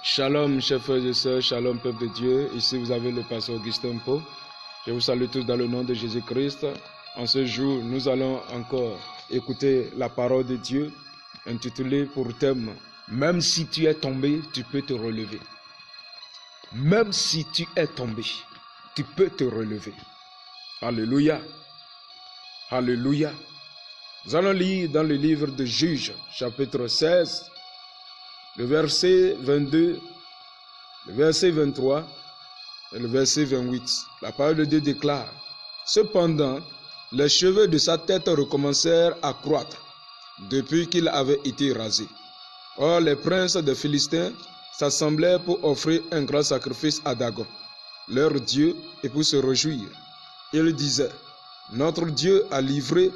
Shalom, chers frères et sœurs, shalom, peuple de Dieu. Ici, vous avez le pasteur Augustin Pau. Je vous salue tous dans le nom de Jésus-Christ. En ce jour, nous allons encore écouter la parole de Dieu, intitulée pour thème « Même si tu es tombé, tu peux te relever ». Même si tu es tombé, tu peux te relever. Alléluia. Alléluia. Nous allons lire dans le livre de Juges, chapitre 16, le verset 22, le verset 23 et le verset 28. La parole de Dieu déclare: Cependant, les cheveux de sa tête recommencèrent à croître depuis qu'il avait été rasé. Or, les princes des Philistins s'assemblèrent pour offrir un grand sacrifice à Dagon, leur Dieu, et pour se réjouir. Ils disaient: Notre Dieu a livré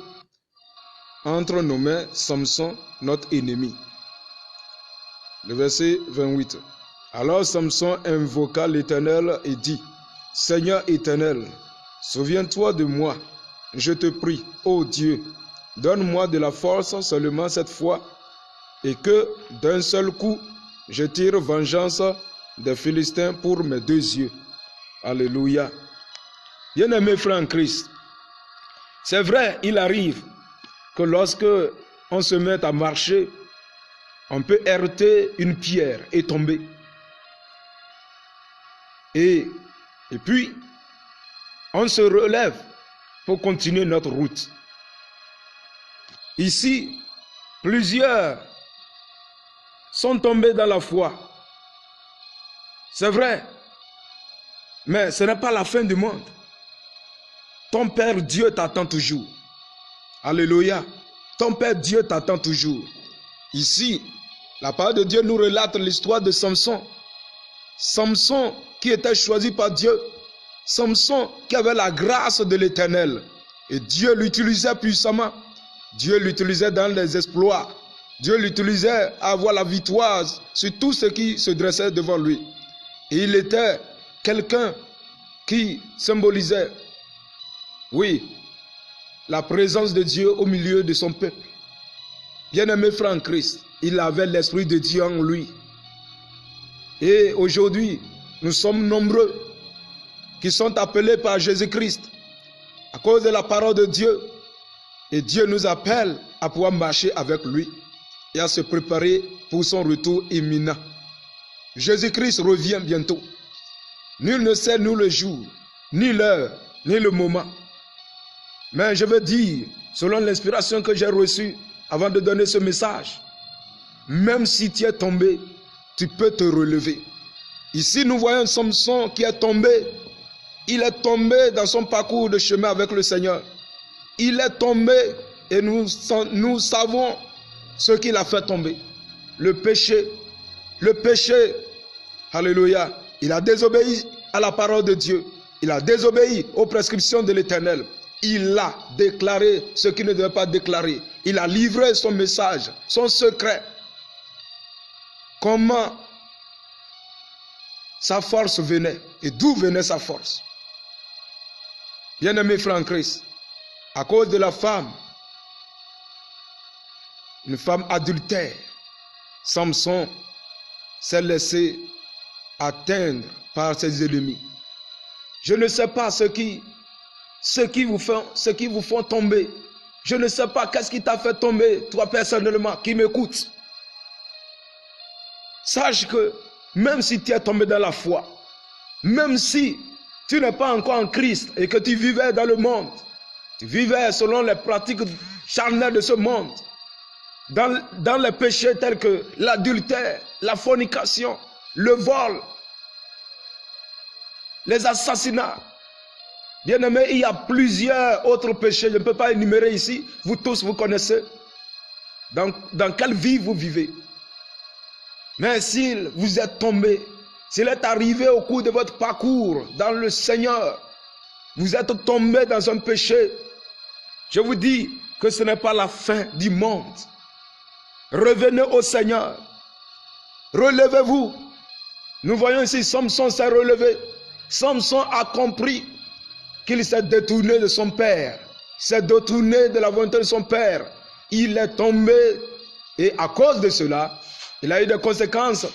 entre nos mains Samson, notre ennemi. Le verset 28. Alors Samson invoqua l'Éternel et dit: Seigneur éternel, souviens-toi de moi, je te prie, ô Dieu, donne-moi de la force seulement cette fois, et que d'un seul coup, je tire vengeance des Philistins pour mes deux yeux. Alléluia. Bien-aimés frères en Christ, c'est vrai, il arrive que lorsque on se met à marcher, on peut heurter une pierre et tomber. Et puis, on se relève pour continuer notre route. Ici, plusieurs sont tombés dans la foi. C'est vrai, mais ce n'est pas la fin du monde. Ton Père Dieu t'attend toujours. Alléluia. Ton Père Dieu t'attend toujours. Ici, la parole de Dieu nous relate l'histoire de Samson. Samson qui était choisi par Dieu. Samson qui avait la grâce de l'Éternel. Et Dieu l'utilisait puissamment. Dieu l'utilisait dans les exploits. Dieu l'utilisait à avoir la victoire sur tout ce qui se dressait devant lui. Et il était quelqu'un qui symbolisait, oui, la présence de Dieu au milieu de son peuple. Bien-aimé frère en Christ, il avait l'Esprit de Dieu en lui. Et aujourd'hui, nous sommes nombreux qui sont appelés par Jésus-Christ à cause de la parole de Dieu. Et Dieu nous appelle à pouvoir marcher avec lui et à se préparer pour son retour imminent. Jésus-Christ revient bientôt. Nul ne sait nous le jour, ni l'heure, ni le moment. Mais je veux dire, selon l'inspiration que j'ai reçue avant de donner ce message, même si tu es tombé, tu peux te relever. Ici, nous voyons Samson qui est tombé. Il est tombé dans son parcours de chemin avec le Seigneur. Il est tombé et nous savons ce qu'il a fait tomber. Le péché. Le péché. Alléluia. Il a désobéi à la parole de Dieu. Il a désobéi aux prescriptions de l'Éternel. Il a déclaré ce qu'il ne devait pas déclarer. Il a livré son message, son secret. Comment sa force venait et d'où venait sa force. Bien-aimé frère en Christ, à cause de la femme, une femme adultère, Samson s'est laissé atteindre par ses ennemis. Je ne sais pas ce qui vous font tomber. Je ne sais pas qu'est-ce qui t'a fait tomber, toi personnellement, qui m'écoute. Sache que même si tu es tombé dans la foi, même si tu n'es pas encore en Christ et que tu vivais dans le monde, tu vivais selon les pratiques charnelles de ce monde, dans les péchés tels que l'adultère, la fornication, le vol, les assassinats. Bien-aimés, il y a plusieurs autres péchés, je ne peux pas énumérer ici, vous tous vous connaissez dans quelle vie vous vivez. Mais si vous êtes tombé, s'il est arrivé au cours de votre parcours dans le Seigneur, vous êtes tombé dans un péché, je vous dis que ce n'est pas la fin du monde. Revenez au Seigneur, relevez-vous. Nous voyons ici, Samson s'est relevé. Samson a compris qu'il s'est détourné de son père, s'est détourné de la volonté de son père. Il est tombé et à cause de cela, il a eu des conséquences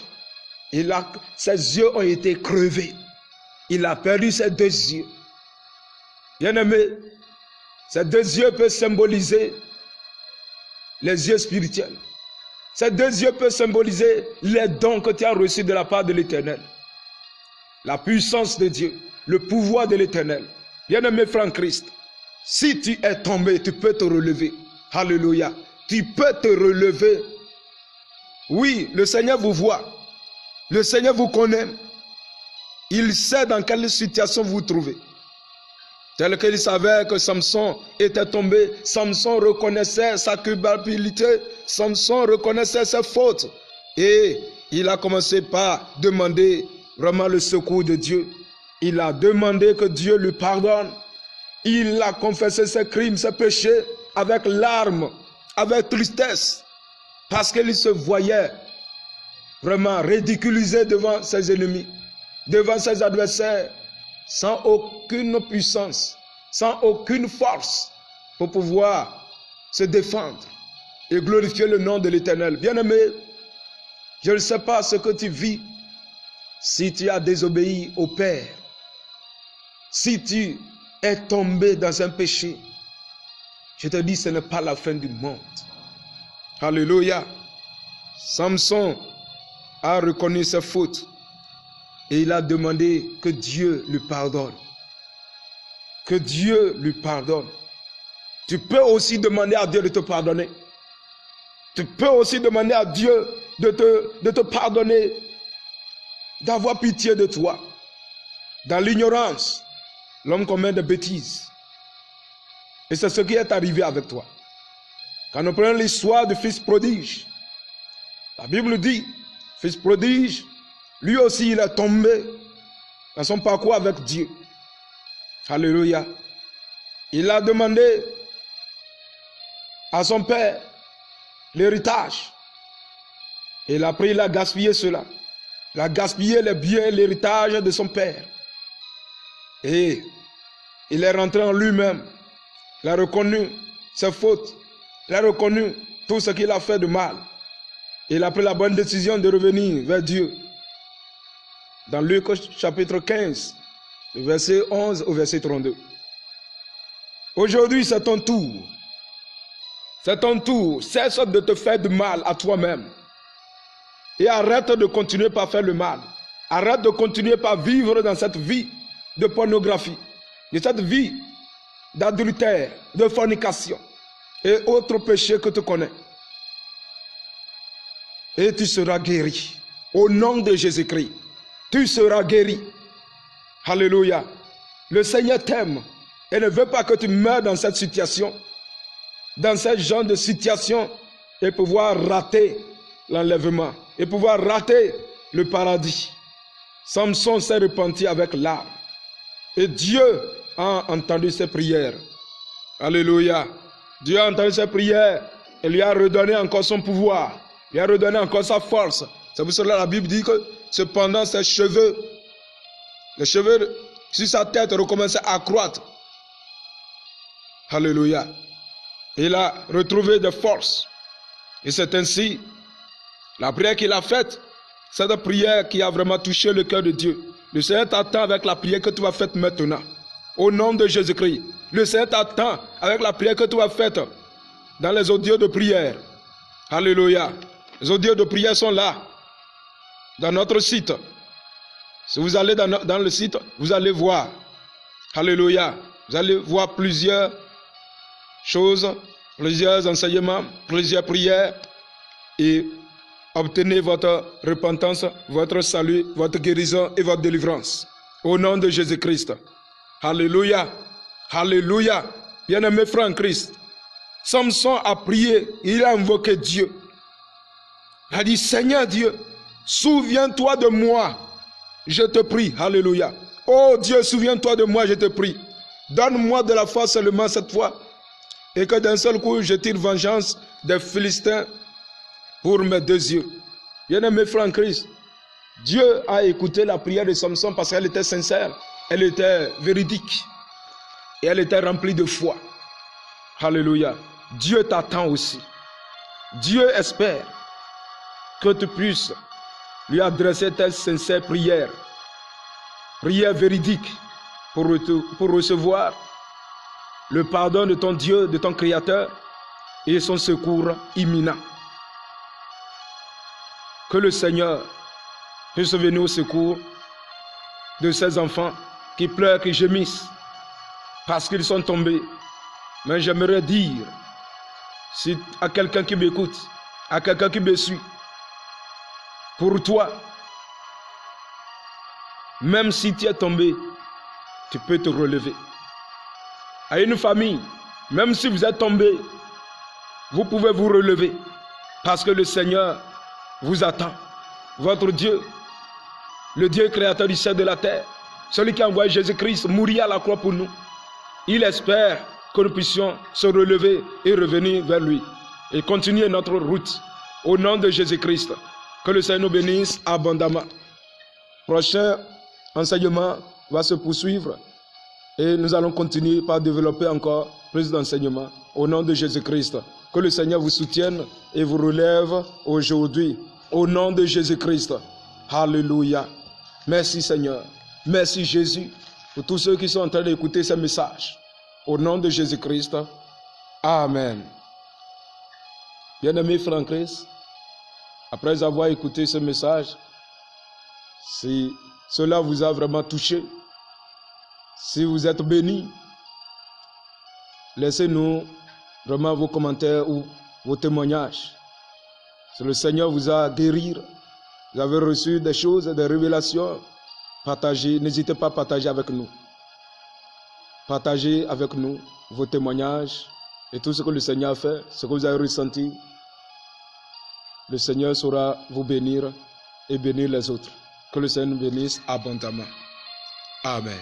Ses yeux ont été crevés. Il a perdu ses deux yeux. Bien-aimé, ces deux yeux peuvent symboliser les yeux spirituels. Ces deux yeux peuvent symboliser les dons que tu as reçus de la part de l'Éternel. La puissance de Dieu, le pouvoir de l'Éternel. Bien-aimé frère en Christ, si tu es tombé, tu peux te relever. Alléluia. Tu peux te relever. Oui, le Seigneur vous voit. Le Seigneur vous connaît. Il sait dans quelle situation vous vous trouvez. Tel qu'il savait que Samson était tombé, Samson reconnaissait sa culpabilité, Samson reconnaissait ses fautes. Et il a commencé par demander vraiment le secours de Dieu. Il a demandé que Dieu lui pardonne. Il a confessé ses crimes, ses péchés avec larmes, avec tristesse. Parce qu'il se voyait vraiment ridiculisé devant ses ennemis, devant ses adversaires, sans aucune puissance, sans aucune force pour pouvoir se défendre et glorifier le nom de l'Éternel. Bien-aimé, je ne sais pas ce que tu vis si tu as désobéi au Père, si tu es tombé dans un péché. Je te dis, ce n'est pas la fin du monde. Alléluia. Samson a reconnu ses fautes et il a demandé que Dieu lui pardonne. Que Dieu lui pardonne. Tu peux aussi demander à Dieu de te pardonner. Tu peux aussi demander à Dieu de te pardonner, d'avoir pitié de toi. Dans l'ignorance, l'homme commet des bêtises. Et c'est ce qui est arrivé avec toi. Quand nous prenons l'histoire du fils prodige, la Bible dit, fils prodige, lui aussi il est tombé dans son parcours avec Dieu. Alléluia. Il a demandé à son père l'héritage. Et il a pris, il a gaspillé cela. Il a gaspillé les biens, l'héritage de son père. Et il est rentré en lui-même. Il a reconnu ses fautes. Il a reconnu tout ce qu'il a fait de mal. Et il a pris la bonne décision de revenir vers Dieu. Dans Luc chapitre 15, le verset 11 au verset 32. Aujourd'hui, c'est ton tour. C'est ton tour. Cesse de te faire du mal à toi-même. Et arrête de continuer par faire le mal. Arrête de continuer par vivre dans cette vie de pornographie, de cette vie d'adultère, de fornication et autres péchés que tu connais. Et tu seras guéri. Au nom de Jésus-Christ, tu seras guéri. Alléluia. Le Seigneur t'aime et ne veut pas que tu meurs dans cette situation, dans ce genre de situation, et pouvoir rater l'enlèvement, et pouvoir rater le paradis. Samson s'est repenti avec larmes. Et Dieu a entendu ses prières. Alléluia. Dieu a entendu ses prières et lui a redonné encore son pouvoir. Il a redonné encore sa force. C'est pour cela que la Bible dit que cependant ses cheveux, les cheveux sur sa tête recommençaient à croître. Alléluia. Il a retrouvé des forces. Et c'est ainsi, la prière qu'il a faite, c'est une prière qui a vraiment touché le cœur de Dieu. Le Seigneur t'attend avec la prière que tu vas faire maintenant. Au nom de Jésus-Christ. Le Seigneur t'attend avec la prière que tu vas faire dans les audios de prière. Alléluia. Les audios de prière sont là, dans notre site. Si vous allez dans le site, vous allez voir. Alléluia. Vous allez voir plusieurs choses, plusieurs enseignements, plusieurs prières et obtenez votre repentance, votre salut, votre guérison et votre délivrance. Au nom de Jésus-Christ. Alléluia. Alléluia. Bien-aimé frère en Christ, Samson a prié, il a invoqué Dieu. Il a dit, Seigneur Dieu, souviens-toi de moi, je te prie. Alléluia. Oh Dieu, souviens-toi de moi, je te prie. Donne-moi de la force seulement cette fois, et que d'un seul coup, je tire vengeance des Philistins pour mes deux yeux. Bien-aimé frère en Christ, Dieu a écouté la prière de Samson parce qu'elle était sincère, elle était véridique et elle était remplie de foi. Alléluia. Dieu t'attend aussi. Dieu espère que tu puisses lui adresser telle sincère prière, prière véridique pour recevoir le pardon de ton Dieu, de ton Créateur et son secours imminent. Que le Seigneur puisse venir au secours de ces enfants qui pleurent, qui gémissent parce qu'ils sont tombés. Mais j'aimerais dire, si à quelqu'un qui m'écoute, à quelqu'un qui me suit, pour toi, même si tu es tombé, tu peux te relever. À une famille, même si vous êtes tombé, vous pouvez vous relever parce que le Seigneur vous attend. Votre Dieu, le Dieu créateur du ciel et de la terre, celui qui a envoyé Jésus-Christ mourir à la croix pour nous, il espère que nous puissions se relever et revenir vers lui et continuer notre route au nom de Jésus-Christ. Que le Seigneur nous bénisse abondamment. Prochain enseignement va se poursuivre et nous allons continuer par développer encore plus d'enseignements au nom de Jésus-Christ. Que le Seigneur vous soutienne et vous relève aujourd'hui au nom de Jésus-Christ. Alléluia. Merci Seigneur. Merci Jésus pour tous ceux qui sont en train d'écouter ces messages. Au nom de Jésus-Christ. Amen. Bien-aimé frère en Christ, après avoir écouté ce message, si cela vous a vraiment touché, si vous êtes béni, laissez-nous vraiment vos commentaires ou vos témoignages. Si le Seigneur vous a guéri, vous avez reçu des choses, des révélations, partagez, n'hésitez pas à partager avec nous. Partagez avec nous vos témoignages et tout ce que le Seigneur a fait, ce que vous avez ressenti. Le Seigneur saura vous bénir et bénir les autres. Que le Seigneur nous bénisse abondamment. Amen.